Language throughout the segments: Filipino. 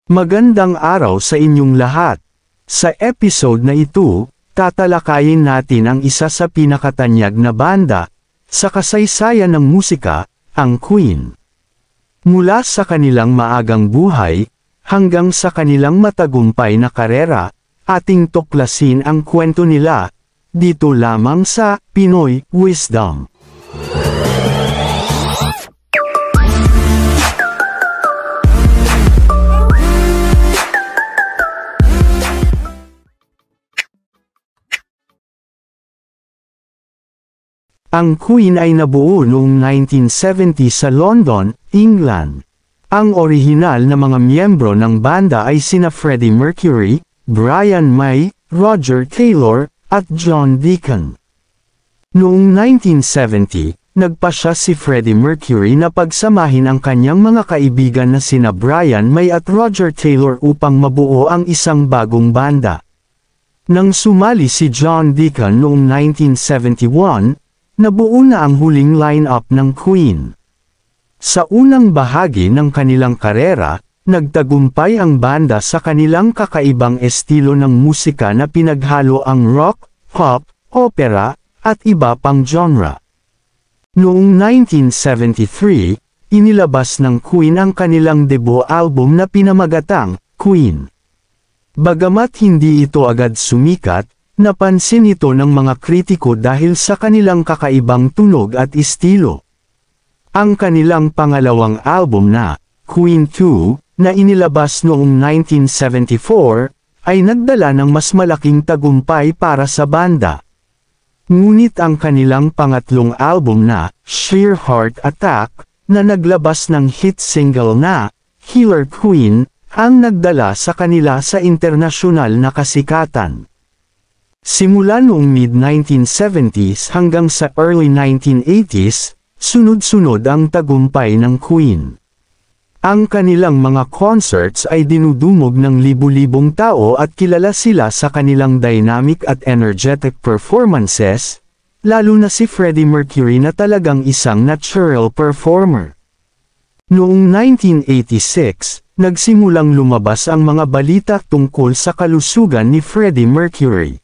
Magandang araw sa inyong lahat. Sa episode na ito, tatalakayin natin ang isa sa pinakatanyag na banda sa kasaysayan ng musika, ang Queen. Mula sa kanilang maagang buhay, hanggang sa kanilang matagumpay na karera, ating tuklasin ang kwento nila, dito lamang sa Pinoy Wisdom. Ang Queen ay nabuo noong 1970 sa London, England. Ang orihinal na mga miyembro ng banda ay sina Freddie Mercury, Brian May, Roger Taylor, at John Deacon. Noong 1970, nagpasya si Freddie Mercury na pagsamahin ang kanyang mga kaibigan na sina Brian May at Roger Taylor upang mabuo ang isang bagong banda. Nang sumali si John Deacon noong 1971, nabuo na ang huling line-up ng Queen. Sa unang bahagi ng kanilang karera, nagtagumpay ang banda sa kanilang kakaibang estilo ng musika na pinaghalo ang rock, pop, opera, at iba pang genre. Noong 1973, inilabas ng Queen ang kanilang debut album na pinamagatang Queen. Bagamat hindi ito agad sumikat, napansin ito ng mga kritiko dahil sa kanilang kakaibang tunog at estilo. Ang kanilang pangalawang album na Queen II, na inilabas noong 1974, ay nagdala ng mas malaking tagumpay para sa banda. Ngunit ang kanilang pangatlong album na Sheer Heart Attack, na naglabas ng hit single na Killer Queen, ang nagdala sa kanila sa internasyonal na kasikatan. Simula noong mid-1970s hanggang sa early 1980s, sunod-sunod ang tagumpay ng Queen. Ang kanilang mga concerts ay dinudumog ng libu-libong tao at kilala sila sa kanilang dynamic at energetic performances, lalo na si Freddie Mercury na talagang isang natural performer. Noong 1986, nagsimulang lumabas ang mga balita tungkol sa kalusugan ni Freddie Mercury.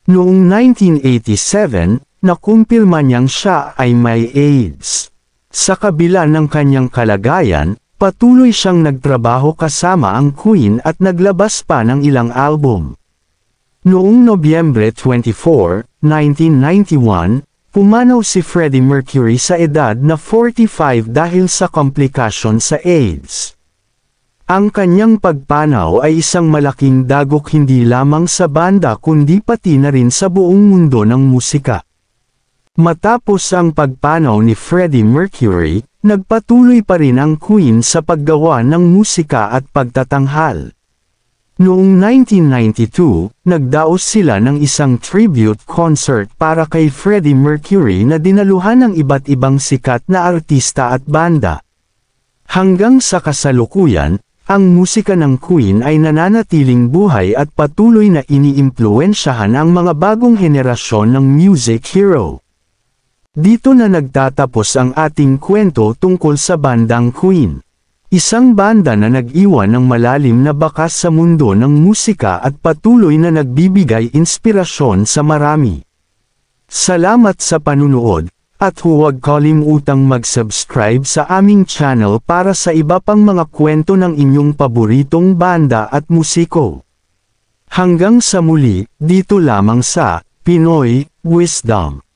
Noong 1987, nakumpirma niyang siya ay may AIDS. Sa kabila ng kanyang kalagayan, patuloy siyang nagtrabaho kasama ang Queen at naglabas pa ng ilang album. Noong Nobyembre 24, 1991, pumanaw si Freddie Mercury sa edad na 45 dahil sa komplikasyon sa AIDS. Ang kanyang pagpanaw ay isang malaking dagok hindi lamang sa banda kundi pati na rin sa buong mundo ng musika. Matapos ang pagpanaw ni Freddie Mercury, nagpatuloy pa rin ang Queen sa paggawa ng musika at pagtatanghal. Noong 1992, nagdaos sila ng isang tribute concert para kay Freddie Mercury na dinaluhan ng iba't ibang sikat na artista at banda. Hanggang sa kasalukuyan, ang musika ng Queen ay nananatiling buhay at patuloy na iniimpluwensyahan ang mga bagong henerasyon ng music hero. Dito na nagtatapos ang ating kwento tungkol sa bandang Queen. Isang banda na nag-iwan ng malalim na bakas sa mundo ng musika at patuloy na nagbibigay inspirasyon sa marami. Salamat sa panunood. At huwag kalimutang mag-subscribe sa aming channel para sa iba pang mga kwento ng inyong paboritong banda at musiko. Hanggang sa muli, dito lamang sa Pinoy Wisdom.